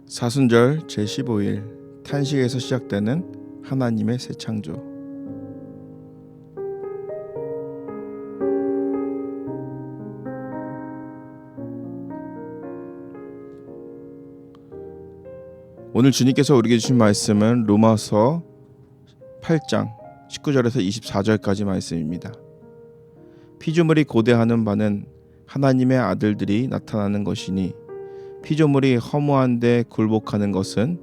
사순절 제15일 탄식에서 시작되는 하나님의 새 창조. 오늘 주님께서 우리에게 주신 말씀은 로마서 8장 19절에서 24절까지 말씀입니다. 피조물이 고대하는 바는 하나님의 아들들이 나타나는 것이니 피조물이 허무한데 굴복하는 것은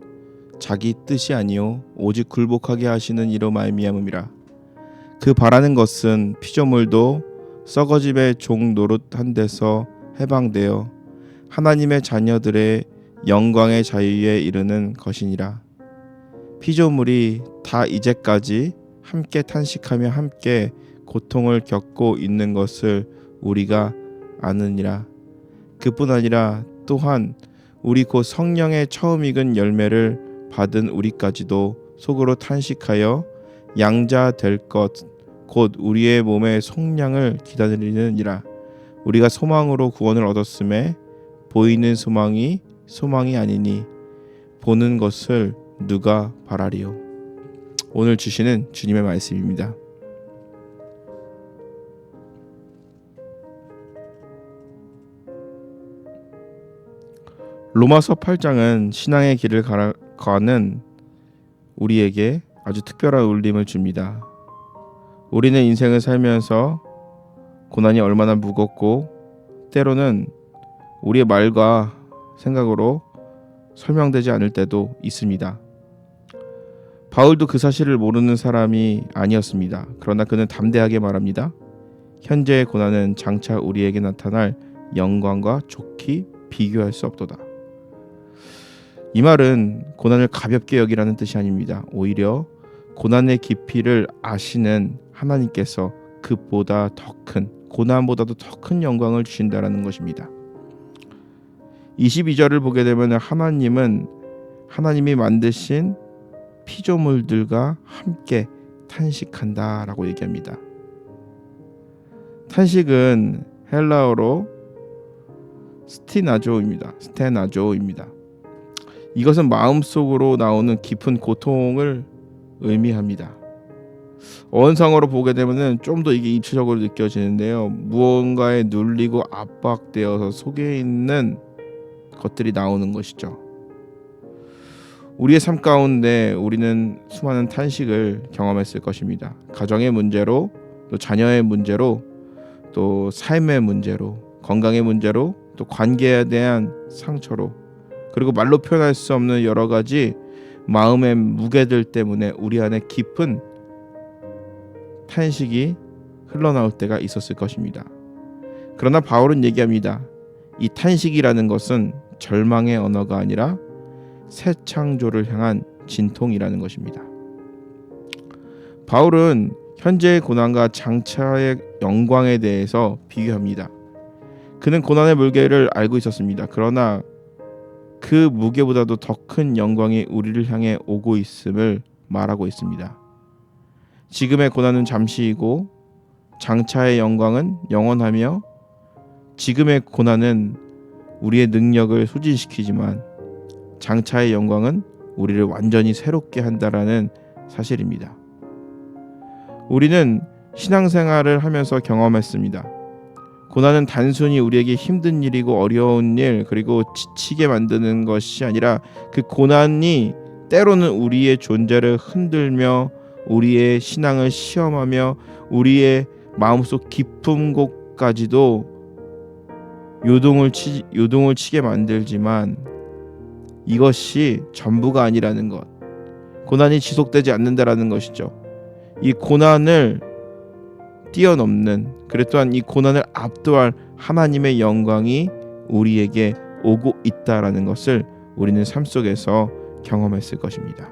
자기 뜻이 아니요 오직 굴복하게 하시는 이로 말미암음이라. 그 바라는 것은 피조물도 썩어짐의 종 노릇한 데서 해방되어 하나님의 자녀들의 영광의 자유에 이르는 것이니라. 피조물이 다 이제까지 함께 탄식하며 함께 고통을 겪고 있는 것을 우리가 아느니라. 그뿐 아니라 또한 우리 곧 성령의 처음 익은 열매를 받은 우리까지도 속으로 탄식하여 양자 될 것 곧 우리의 몸의 속량을 기다리느니라. 우리가 소망으로 구원을 얻었음에 보이는 소망이 아니니 보는 것을 누가 바라리요. 오늘 주시는 주님의 말씀입니다. 로마서 8장은 신앙의 길을 가는 우리에게 아주 특별한 울림을 줍니다. 우리는 인생을 살면서 고난이 얼마나 무겁고 때로는 우리의 말과 생각으로 설명되지 않을 때도 있습니다. 바울도 그 사실을 모르는 사람이 아니었습니다. 그러나 그는 담대하게 말합니다. 현재의 고난은 장차 우리에게 나타날 영광과 좋게 비교할 수 없도다. 이 말은 고난을 가볍게 여기라는 뜻이 아닙니다. 오히려 고난의 깊이를 아시는 하나님께서 그보다 더 큰, 고난보다도 더 큰 영광을 주신다라는 것입니다. 22절을 보게 되면 하나님이 만드신 피조물들과 함께 탄식한다라고 얘기합니다. 탄식은 헬라어로 스테나조입니다. 이것은 마음속으로 나오는 깊은 고통을 의미합니다. 어원상으로 보게 되면 좀 더 이게 입체적으로 느껴지는데요. 무언가에 눌리고 압박되어서 속에 있는 것들이 나오는 것이죠. 우리의 삶 가운데 우리는 수많은 탄식을 경험했을 것입니다. 가정의 문제로, 또 자녀의 문제로, 또 삶의 문제로, 건강의 문제로, 또 관계에 대한 상처로, 그리고 말로 표현할 수 없는 여러 가지 마음의 무게들 때문에 우리 안에 깊은 탄식이 흘러나올 때가 있었을 것입니다. 그러나 바울은 얘기합니다. 이 탄식이라는 것은 절망의 언어가 아니라 새 창조를 향한 진통이라는 것입니다. 바울은 현재의 고난과 장차의 영광에 대해서 비교합니다. 그는 고난의 무게를 알고 있었습니다. 그러나 그 무게보다도 더 큰 영광이 우리를 향해 오고 있음을 말하고 있습니다. 지금의 고난은 잠시이고 장차의 영광은 영원하며 지금의 고난은 우리의 능력을 소진시키지만 장차의 영광은 우리를 완전히 새롭게 한다라는 사실입니다. 우리는 신앙생활을 하면서 경험했습니다. 고난은 단순히 우리에게 힘든 일이고 어려운 일 그리고 지치게 만드는 것이 아니라 그 고난이 때로는 우리의 존재를 흔들며 우리의 신앙을 시험하며 우리의 마음속 깊은 곳까지도 요동을 치게 만들지만 이것이 전부가 아니라는 것, 고난이 지속되지 않는다라는 것이죠. 이 고난을 뛰어넘는, 그래 또한 이 고난을 압도할 하나님의 영광이 우리에게 오고 있다라는 것을 우리는 삶 속에서 경험했을 것입니다.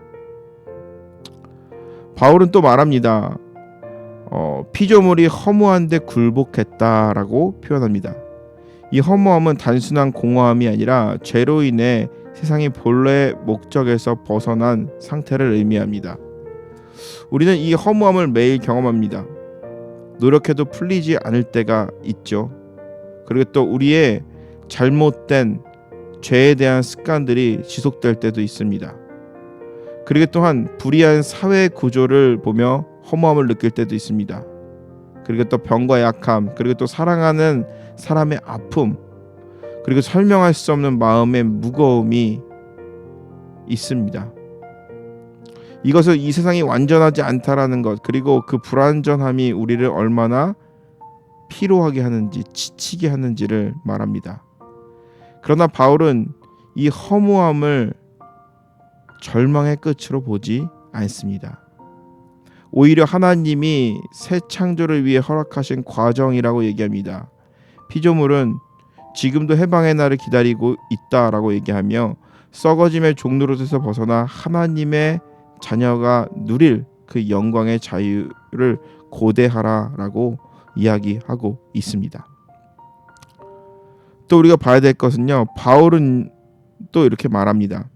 바울은 또 말합니다. 피조물이 허무한데 굴복했다라고 표현합니다. 이 허무함은 단순한 공허함이 아니라 죄로 인해 세상의 본래 목적에서 벗어난 상태를 의미합니다. 우리는 이 허무함을 매일 경험합니다. 노력해도 풀리지 않을 때가 있죠. 그리고 또 우리의 잘못된 죄에 대한 습관들이 지속될 때도 있습니다. 그리고 또한 불의한 사회 구조를 보며 허무함을 느낄 때도 있습니다. 그리고 또 병과 약함, 그리고 또 사랑하는 사람의 아픔, 그리고 설명할 수 없는 마음의 무거움이 있습니다. 이것은 이 세상이 완전하지 않다라는 것, 그리고 그 불완전함이 우리를 얼마나 피로하게 하는지, 지치게 하는지를 말합니다. 그러나 바울은 이 허무함을 절망의 끝으로 보지 않습니다. 오히려 하나님이 새 창조를 위해 허락하신 과정이라고 얘기합니다. 피조물은 지금도 해방의 날을 기다리고 있다라고 얘기하며 썩어짐의 종노릇에서 벗어나 하나님의 자녀가 누릴 그 영광의 자유를 고대하라라고 이야기하고 있습니다. 또 우리가 봐야 될 것은요, 바울은 또 이렇게 말합니다.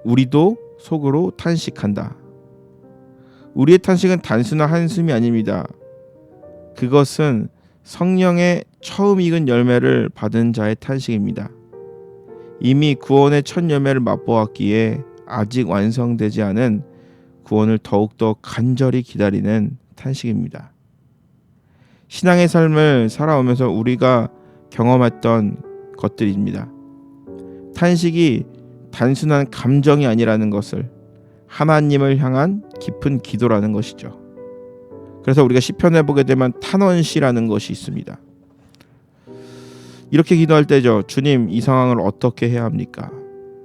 우리도 속으로 탄식한다. 우리의 탄식은 단순한 한숨이 아닙니다. 그것은 성령의 처음 익은 열매를 받은 자의 탄식입니다. 이미 구원의 첫 열매를 맛보았기에 아직 완성되지 않은 구원을 더욱더 간절히 기다리는 탄식입니다. 신앙의 삶을 살아오면서 우리가 경험했던 것들입니다. 탄식이 단순한 감정이 아니라는 것을, 하나님을 향한 깊은 기도라는 것이죠. 그래서 우리가 시편에 보게 되면 탄원시라는 것이 있습니다. 이렇게 기도할 때죠. 주님, 이 상황을 어떻게 해야 합니까?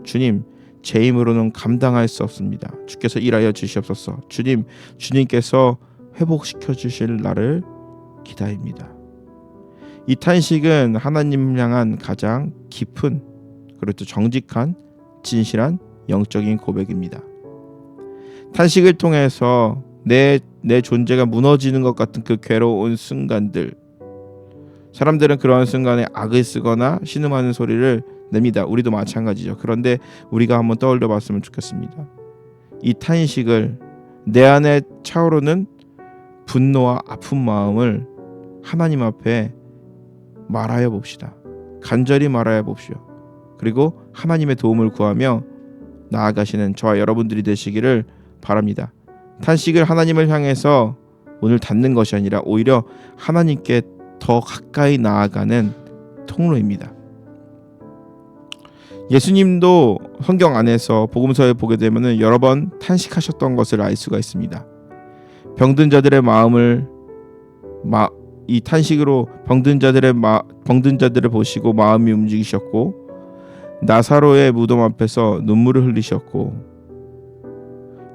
주님, 제 힘으로는 감당할 수 없습니다. 주께서 일하여 주시옵소서. 주님, 주님께서 회복시켜 주실 날을 기다립니다. 이 탄식은 하나님을 향한 가장 깊은, 그리고 또 정직한, 진실한 영적인 고백입니다. 탄식을 통해서 내 존재가 무너지는 것 같은 그 괴로운 순간들, 사람들은 그러한 순간에 악을 쓰거나 신음하는 소리를 냅니다. 우리도 마찬가지죠. 그런데 우리가 한번 떠올려 봤으면 좋겠습니다. 이 탄식을, 내 안에 차오르는 분노와 아픈 마음을 하나님 앞에 말하여 봅시다. 간절히 말하여 봅시오. 그리고 하나님의 도움을 구하며 나아가시는 저와 여러분들이 되시기를 바랍니다. 탄식을 하나님을 향해서 문을 닫는 것이 아니라 오히려 하나님께 더 가까이 나아가는 통로입니다. 예수님도 성경 안에서 복음서에 보게 되면 여러 번 탄식하셨던 것을 알 수가 있습니다. 병든 자들의 마음을 이 탄식으로 병든 자들을 보시고 마음이 움직이셨고, 나사로의 무덤 앞에서 눈물을 흘리셨고,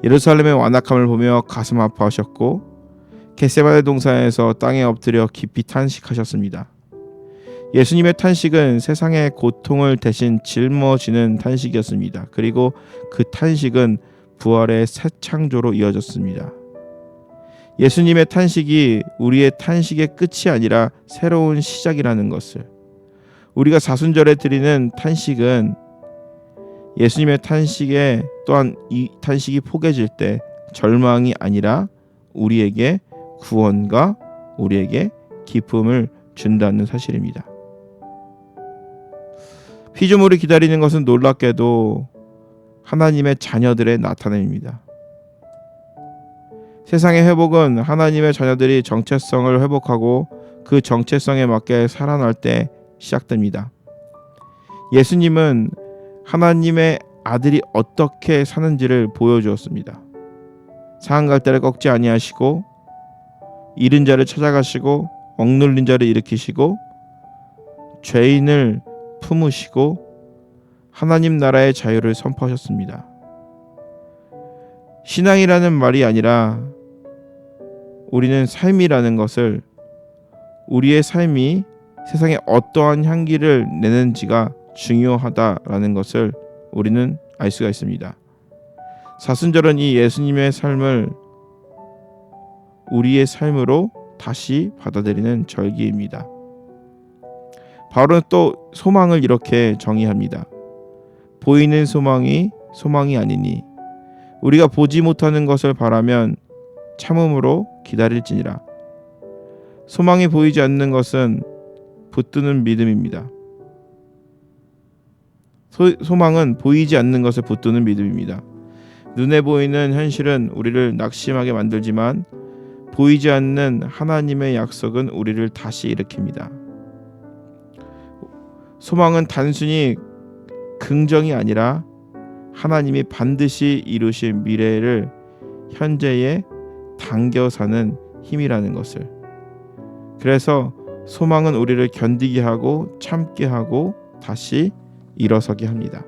예루살렘의 완악함을 보며 가슴 아파하셨고, 겟세마네 동산에서 땅에 엎드려 깊이 탄식하셨습니다. 예수님의 탄식은 세상의 고통을 대신 짊어지는 탄식이었습니다. 그리고 그 탄식은 부활의 새 창조로 이어졌습니다. 예수님의 탄식이 우리의 탄식의 끝이 아니라 새로운 시작이라는 것을, 우리가 사순절에 드리는 탄식은 예수님의 탄식에 또한 이 탄식이 포개질 때 절망이 아니라 우리에게 구원과 우리에게 기쁨을 준다는 사실입니다. 피조물이 기다리는 것은 놀랍게도 하나님의 자녀들의 나타남입니다. 세상의 회복은 하나님의 자녀들이 정체성을 회복하고 그 정체성에 맞게 살아날 때 시작됩니다. 예수님은 하나님의 아들이 어떻게 사는지를 보여주었습니다. 상한 갈대를 꺾지 아니하시고, 잃은 자를 찾아가시고, 억눌린 자를 일으키시고, 죄인을 품으시고, 하나님 나라의 자유를 선포하셨습니다. 신앙이라는 말이 아니라 우리는 삶이라는 것을, 우리의 삶이 세상에 어떠한 향기를 내는지가 중요하다라는 것을 우리는 알 수가 있습니다. 사순절은 이 예수님의 삶을 우리의 삶으로 다시 받아들이는 절기입니다. 바울은 또 소망을 이렇게 정의합니다. 보이는 소망이 소망이 아니니 우리가 보지 못하는 것을 바라면 참음으로 기다릴지니라. 소망이 보이지 않는 것은 붙드는 믿음입니다. 소망은 보이지 않는 것에 붙드는 믿음입니다. 눈에 보이는 현실은 우리를 낙심하게 만들지만 보이지 않는 하나님의 약속은 우리를 다시 일으킵니다. 소망은 단순히 긍정이 아니라 하나님이 반드시 이루실 미래를 현재에 당겨 사는 힘이라는 것을. 그래서 소망은 우리를 견디게 하고 참게 하고 다시 일어서게 합니다.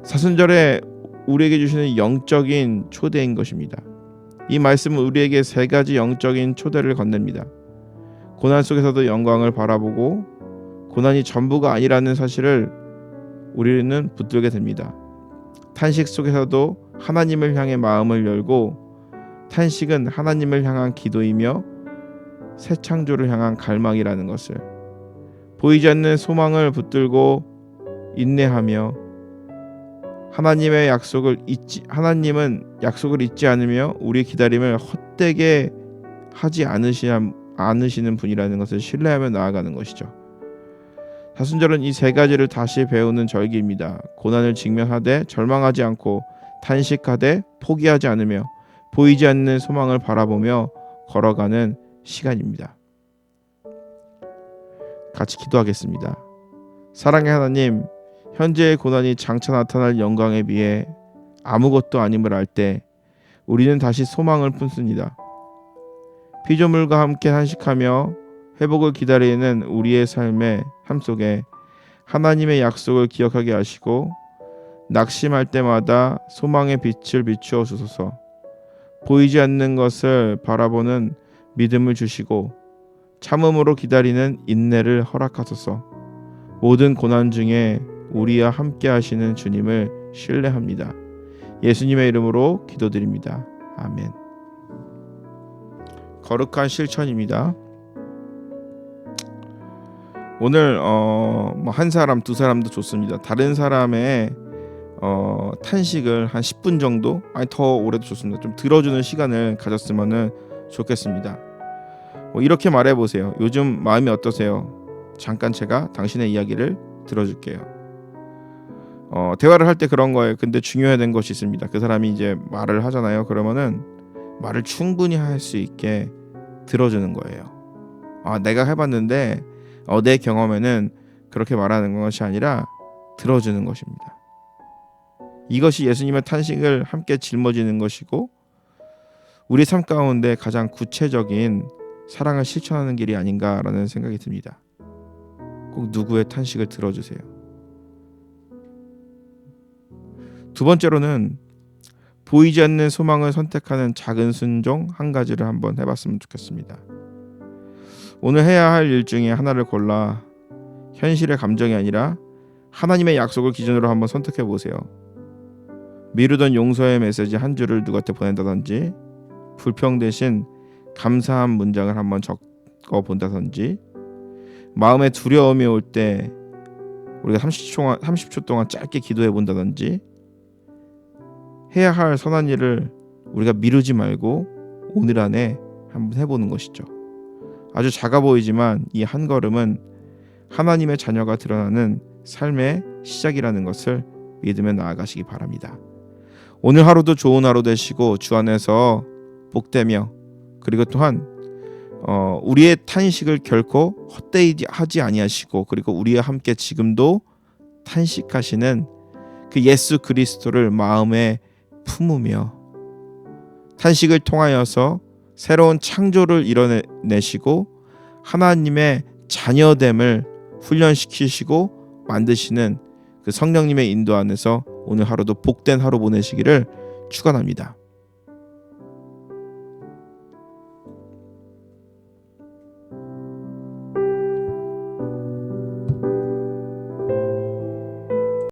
사순절에 우리에게 주시는 영적인 초대인 것입니다. 이 말씀은 우리에게 세 가지 영적인 초대를 건넵니다. 고난 속에서도 영광을 바라보고 고난이 전부가 아니라는 사실을 우리는 붙들게 됩니다. 탄식 속에서도 하나님을 향해 마음을 열고, 탄식은 하나님을 향한 기도이며 새 창조를 향한 갈망이라는 것을, 보이지 않는 소망을 붙들고 인내하며 하나님은 약속을 잊지 않으며 우리의 기다림을 헛되게 하지 않으시는 분이라는 것을 신뢰하며 나아가는 것이죠. 사순절은 이 세 가지를 다시 배우는 절기입니다. 고난을 직면하되 절망하지 않고, 탄식하되 포기하지 않으며, 보이지 않는 소망을 바라보며 걸어가는 시간입니다. 같이 기도하겠습니다. 사랑의 하나님, 현재의 고난이 장차 나타날 영광에 비해 아무것도 아님을 알 때 우리는 다시 소망을 품습니다. 피조물과 함께 한식하며 회복을 기다리는 우리의 삶의 삶 속에 하나님의 약속을 기억하게 하시고, 낙심할 때마다 소망의 빛을 비추어 주소서. 보이지 않는 것을 바라보는 믿음을 주시고 참음으로 기다리는 인내를 허락하소서. 모든 고난 중에 우리와 함께 하시는 주님을 신뢰합니다. 예수님의 이름으로 기도드립니다. 아멘. 거룩한 실천입니다. 오늘 한 사람 두 사람도 좋습니다. 다른 사람의 탄식을 한 10분 정도, 아니 더 오래도 좋습니다. 좀 들어주는 시간을 가졌으면 좋겠습니다. 이렇게 말해보세요. 요즘 마음이 어떠세요? 잠깐 제가 당신의 이야기를 들어줄게요. 대화를 할 때 그런 거예요. 근데 중요해야 되는 것이 있습니다. 그 사람이 이제 말을 하잖아요. 그러면은 말을 충분히 할 수 있게 들어주는 거예요. 내가 해봤는데 내 경험에는 그렇게 말하는 것이 아니라 들어주는 것입니다. 이것이 예수님의 탄식을 함께 짊어지는 것이고, 우리 삶 가운데 가장 구체적인 사랑을 실천하는 길이 아닌가라는 생각이 듭니다. 꼭 누구의 탄식을 들어주세요. 두 번째로는 보이지 않는 소망을 선택하는 작은 순종 한 가지를 한번 해봤으면 좋겠습니다. 오늘 해야 할 일 중에 하나를 골라 현실의 감정이 아니라 하나님의 약속을 기준으로 한번 선택해 보세요. 미루던 용서의 메시지 한 줄을 누구한테 보낸다든지, 불평 대신 감사한 문장을 한번 적어 본다든지, 마음에 두려움이 올 때 우리가 30초 동안 짧게 기도해 본다든지, 해야 할 선한 일을 우리가 미루지 말고 오늘 안에 한번 해보는 것이죠. 아주 작아 보이지만 이 한 걸음은 하나님의 자녀가 드러나는 삶의 시작이라는 것을 믿으며 나아가시기 바랍니다. 오늘 하루도 좋은 하루 되시고 주 안에서 복되며, 그리고 또한 우리의 탄식을 결코 헛되이 하지 아니하시고, 그리고 우리와 함께 지금도 탄식하시는 그 예수 그리스도를 마음에 품으며 탄식을 통하여서 새로운 창조를 이뤄내시고 하나님의 자녀됨을 훈련시키시고 만드시는 그 성령님의 인도 안에서 오늘 하루도 복된 하루 보내시기를 축원합니다.